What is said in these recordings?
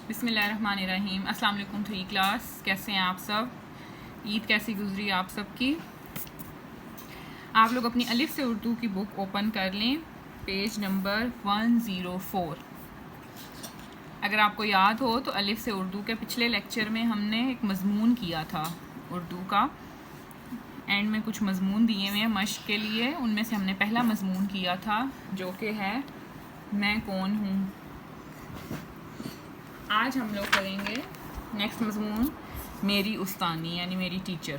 بسم اللہ الرحمن الرحیم. السلام علیکم 3 کلاس. کیسے ہیں آپ سب؟ عید کیسی گزری آپ سب کی؟ آپ لوگ اپنی الف سے اردو کی بک اوپن کر لیں, پیج نمبر 104. اگر آپ کو یاد ہو تو الف سے اردو کے پچھلے لیکچر میں ہم نے ایک مضمون کیا تھا اردو کا. اینڈ میں کچھ مضمون دیے ہوئے ہیں مشق کے لیے. ان میں سے ہم نے پہلا مضمون کیا تھا جو کہ ہے میں کون ہوں. آج ہم لوگ کریں گے نیکسٹ مضمون میری استانی یعنی میری ٹیچر.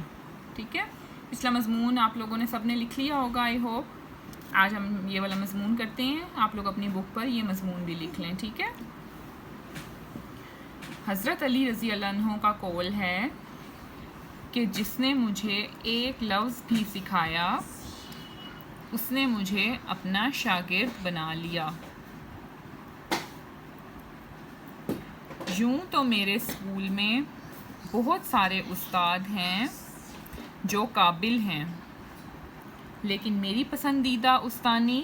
ٹھیک ہے, پچھلا مضمون آپ لوگوں نے سب نے لکھ لیا ہوگا آئی ہوپ. آج ہم یہ والا مضمون کرتے ہیں. آپ لوگ اپنی بک پر یہ مضمون بھی لکھ لیں. ٹھیک ہے. حضرت علی رضی اللہ عنہ کا قول ہے کہ جس نے مجھے ایک لفظ بھی سکھایا اس نے مجھے اپنا شاگرد بنا لیا. یوں تو میرے اسکول میں بہت سارے استاد ہیں جو قابل ہیں, لیکن میری پسندیدہ استانی,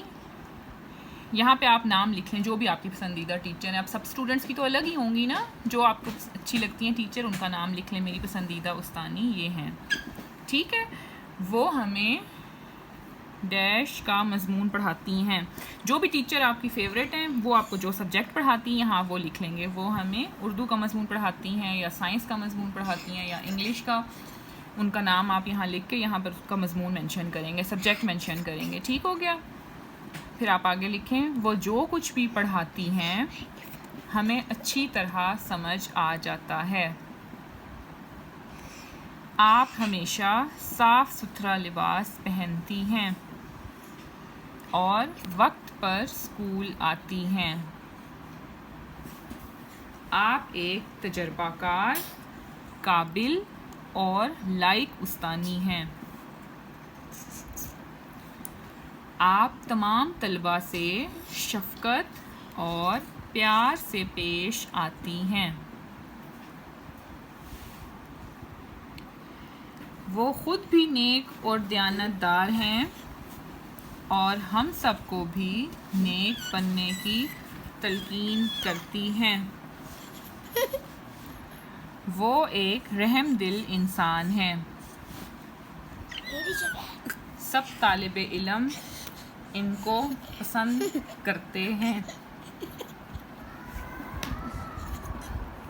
یہاں پہ آپ نام لکھ لیں جو بھی آپ کی پسندیدہ ٹیچر ہیں. اب سب اسٹوڈنٹس کی تو الگ ہی ہوں گی نا, جو آپ کو اچھی لگتی ہیں ٹیچر ان کا نام لکھ لیں. میری پسندیدہ استانی یہ ہیں. ٹھیک ہے, وہ ہمیں ڈیش کا مضمون پڑھاتی ہیں. جو بھی ٹیچر آپ کی فیوریٹ ہیں وہ آپ کو جو سبجیکٹ پڑھاتی ہیں یہاں وہ لکھ لیں گے. وہ ہمیں اردو کا مضمون پڑھاتی ہیں یا سائنس کا مضمون پڑھاتی ہیں یا انگلش کا. ان کا نام آپ یہاں لکھ کے یہاں پر اس کا مضمون مینشن کریں گے, سبجیکٹ مینشن کریں گے. ٹھیک ہو گیا. پھر آپ آگے لکھیں وہ جو کچھ بھی پڑھاتی ہیں ہمیں اچھی طرح سمجھ آ جاتا ہے. آپ ہمیشہ صاف ستھرا لباس پہنتی ہیں اور وقت پر اسکول آتی ہیں. آپ ایک تجربہ کار, قابل اور لائق استانی ہیں. آپ تمام طلباء سے شفقت اور پیار سے پیش آتی ہیں. وہ خود بھی نیک اور دیانت دار ہیں اور ہم سب کو بھی نیک بننے کی تلقین کرتی ہیں. وہ ایک رحم دل انسان ہیں. سب طالب علم ان کو پسند کرتے ہیں.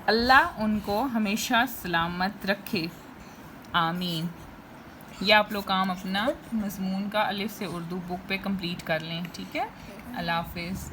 اللہ ان کو ہمیشہ سلامت رکھے, آمین. یہ آپ لوگ کام اپنا مضمون کا الف سے اردو بک پہ کمپلیٹ کر لیں. ٹھیک ہے, اللہ حافظ.